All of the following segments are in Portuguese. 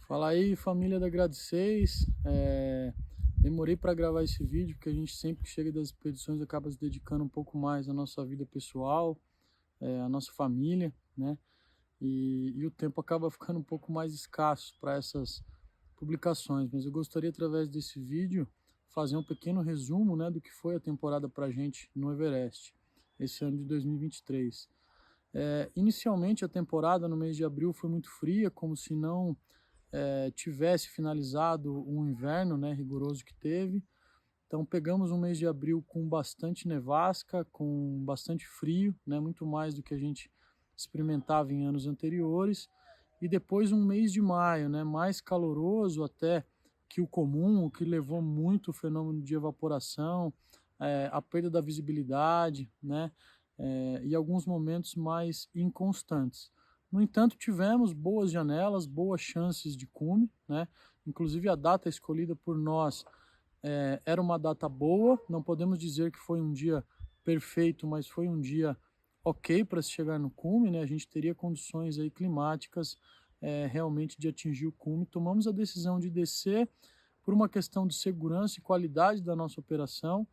Fala aí, família da Grade 6. Demorei para gravar esse vídeo porque a gente sempre que chega das expedições acaba se dedicando um pouco mais à nossa vida pessoal, à nossa família, né? E o tempo acaba ficando um pouco mais escasso para essas publicações. Mas eu gostaria, através desse vídeo, fazer um pequeno resumo, né, do que foi a temporada para a gente no Everest, esse ano de 2023. Inicialmente, a temporada no mês de abril foi muito fria, como se não tivesse finalizado um inverno, né, rigoroso que teve. Então pegamos um mês de abril com bastante nevasca, com bastante frio, né, muito mais do que a gente experimentava em anos anteriores. E depois um mês de maio, né, mais caloroso até que o comum, o que levou muito o fenômeno de evaporação, a perda da visibilidade, né, e alguns momentos mais inconstantes. No entanto, tivemos boas janelas, boas chances de cume, né? Inclusive a data escolhida por nós era uma data boa, não podemos dizer que foi um dia perfeito, mas foi um dia ok para se chegar no cume, né? A gente teria condições aí climáticas realmente de atingir o cume. Tomamos a decisão de descer por uma questão de segurança e qualidade da nossa operação,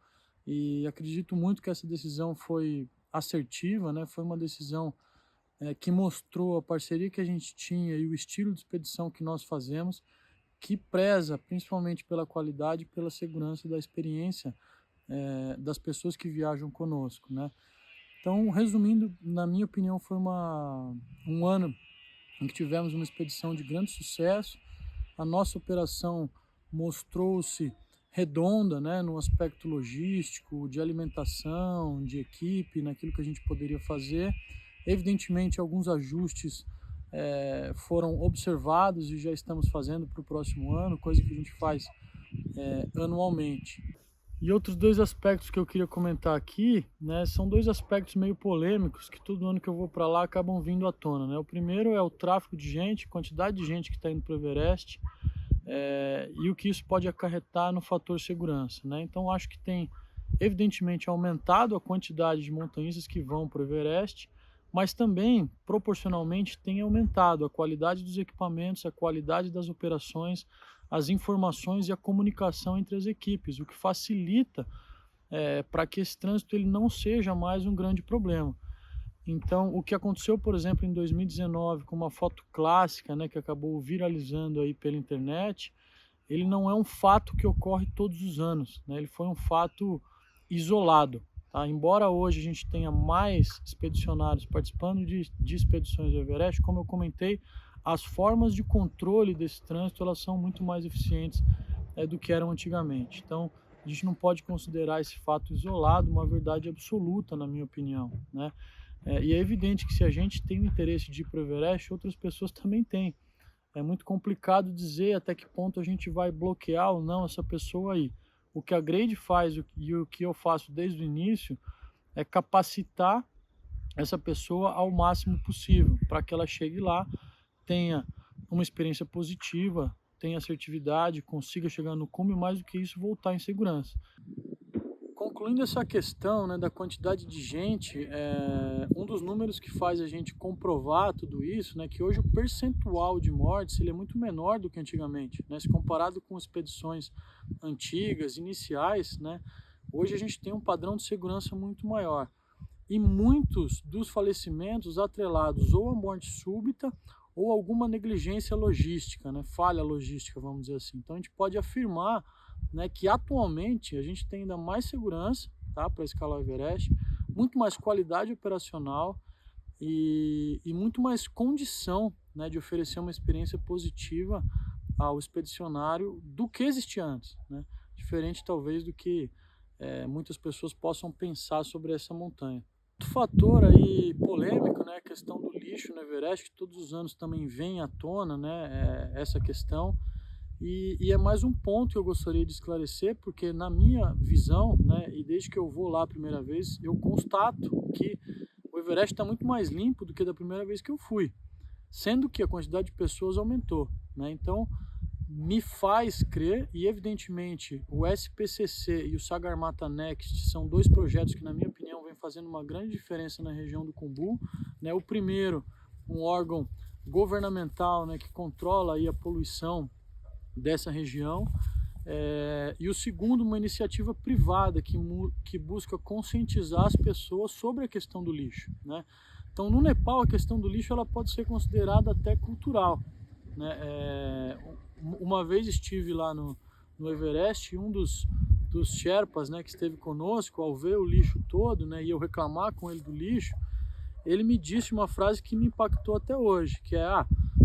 e acredito muito que essa decisão foi assertiva, né? Foi uma decisão que mostrou a parceria que a gente tinha e o estilo de expedição que nós fazemos, que preza principalmente pela qualidade e pela segurança da experiência das pessoas que viajam conosco, né? Então, resumindo, na minha opinião, foi um ano em que tivemos uma expedição de grande sucesso. A nossa operação mostrou-se redonda, né, no aspecto logístico, de alimentação, de equipe, naquilo que a gente poderia fazer. Evidentemente, alguns ajustes foram observados e já estamos fazendo para o próximo ano, coisa que a gente faz anualmente. E outros dois aspectos que eu queria comentar aqui, né, são dois aspectos meio polêmicos que todo ano que eu vou para lá acabam vindo à tona, né? O primeiro é o tráfego de gente, quantidade de gente que está indo para o Everest, e o que isso pode acarretar no fator segurança, né? Então acho que tem evidentemente aumentado a quantidade de montanhistas que vão para o Everest, mas também proporcionalmente tem aumentado a qualidade dos equipamentos, a qualidade das operações, as informações e a comunicação entre as equipes, o que facilita para que esse trânsito ele não seja mais um grande problema. Então, o que aconteceu, por exemplo, em 2019, com uma foto clássica, né, que acabou viralizando aí pela internet, ele não é um fato que ocorre todos os anos, né? Ele foi um fato isolado, tá? Embora hoje a gente tenha mais expedicionários participando de expedições do Everest, como eu comentei, as formas de controle desse trânsito elas são muito mais eficientes do que eram antigamente. Então, a gente não pode considerar esse fato isolado uma verdade absoluta, na minha opinião, né? E é evidente que se a gente tem o interesse de ir para o Everest, outras pessoas também têm. É muito complicado dizer até que ponto a gente vai bloquear ou não essa pessoa aí. O que a Grade faz e o que eu faço desde o início é capacitar essa pessoa ao máximo possível, para que ela chegue lá, tenha uma experiência positiva, tenha assertividade, consiga chegar no cume, mais do que isso, voltar em segurança. Concluindo essa questão, né, da quantidade de gente, um dos números que faz a gente comprovar tudo isso, né, que hoje o percentual de mortes ele é muito menor do que antigamente, né, se comparado com expedições antigas, iniciais, né, hoje a gente tem um padrão de segurança muito maior. E muitos dos falecimentos atrelados ou à morte súbita ou alguma negligência logística, né, falha logística, vamos dizer assim. Então a gente pode afirmar, né, que atualmente a gente tem ainda mais segurança, tá, para escalar o Everest, muito mais qualidade operacional e muito mais condição, né, de oferecer uma experiência positiva ao expedicionário do que existia antes, né? Diferente talvez do que muitas pessoas possam pensar sobre essa montanha. Outro fator aí polêmico, né, a questão do lixo no Everest, que todos os anos também vem à tona, né, essa questão. E é mais um ponto que eu gostaria de esclarecer, porque na minha visão, né, e desde que eu vou lá a primeira vez, eu constato que o Everest está muito mais limpo do que da primeira vez que eu fui, sendo que a quantidade de pessoas aumentou, né? Então, me faz crer, e evidentemente o SPCC e o Sagarmatha Next são dois projetos que, na minha opinião, vem fazendo uma grande diferença na região do Khumbu, né? O primeiro, um órgão governamental, né, que controla aí a poluição dessa região, e o segundo, uma iniciativa privada que busca conscientizar as pessoas sobre a questão do lixo, né? Então, no Nepal, a questão do lixo ela pode ser considerada até cultural, né? Uma vez estive lá no Everest e um dos Sherpas, né, que esteve conosco, ao ver o lixo todo, né, e eu reclamar com ele do lixo, ele me disse uma frase que me impactou até hoje, que é: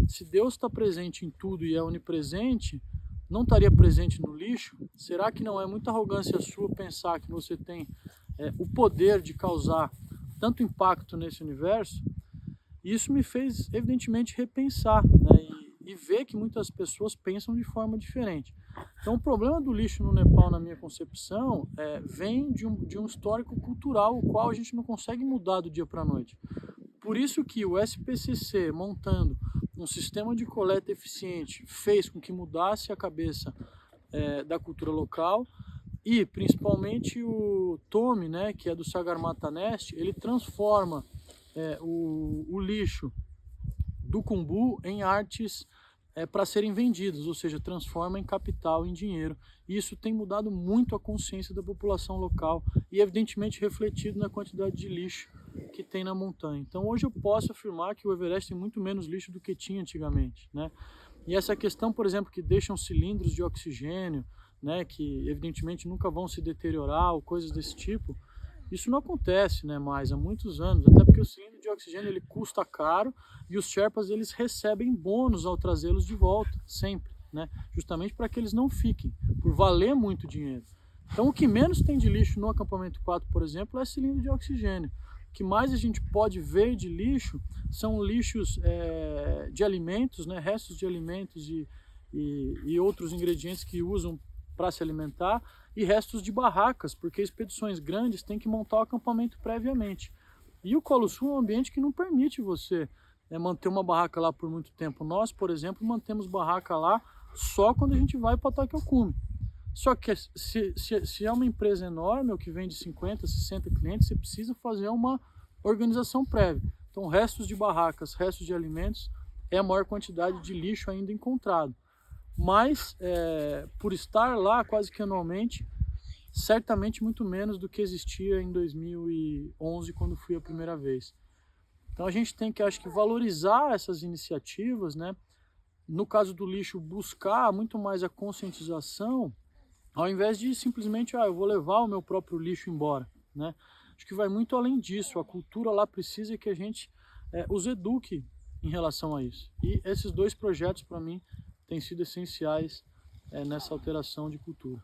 se Deus está presente em tudo e é onipresente, não estaria presente no lixo? Será que não é muita arrogância sua pensar que você tem o poder de causar tanto impacto nesse universo? E isso me fez, evidentemente, repensar, né, e ver que muitas pessoas pensam de forma diferente. Então, o problema do lixo no Nepal, na minha concepção, vem de um histórico cultural, o qual a gente não consegue mudar do dia para a noite. Por isso que o SPCC, montando um sistema de coleta eficiente, fez com que mudasse a cabeça da cultura local, e principalmente o Tomi, né, que é do Sagarmatha Nest, ele transforma o lixo do Khumbu em artes para serem vendidas, ou seja, transforma em capital, em dinheiro. E isso tem mudado muito a consciência da população local e evidentemente refletido na quantidade de lixo que tem na montanha. Então hoje eu posso afirmar que o Everest tem muito menos lixo do que tinha antigamente, né? E essa questão, por exemplo, que deixam cilindros de oxigênio, né, que evidentemente nunca vão se deteriorar ou coisas desse tipo, isso não acontece, né, mais há muitos anos, até porque o cilindro de oxigênio ele custa caro e os Sherpas eles recebem bônus ao trazê-los de volta, sempre, né, justamente para que eles não fiquem, por valer muito dinheiro. Então o que menos tem de lixo no acampamento 4, por exemplo, é cilindro de oxigênio. O que mais a gente pode ver de lixo são lixos de alimentos, né, restos de alimentos e outros ingredientes que usam para se alimentar, e restos de barracas, porque expedições grandes têm que montar o acampamento previamente. E o Colo Sul é um ambiente que não permite você manter uma barraca lá por muito tempo. Nós, por exemplo, mantemos barraca lá só quando a gente vai para Takeukume. Só que se é uma empresa enorme ou que vende 50, 60 clientes, você precisa fazer uma organização prévia. Então, restos de barracas, restos de alimentos é a maior quantidade de lixo ainda encontrado. Mas, por estar lá quase que anualmente, certamente muito menos do que existia em 2011, quando fui a primeira vez. Então a gente tem que, acho que, valorizar essas iniciativas, né? No caso do lixo, buscar muito mais a conscientização, ao invés de simplesmente, eu vou levar o meu próprio lixo embora, né? Acho que vai muito além disso. A cultura lá precisa que a gente os eduque em relação a isso. E esses dois projetos, para mim, têm sido essenciais nessa alteração de cultura.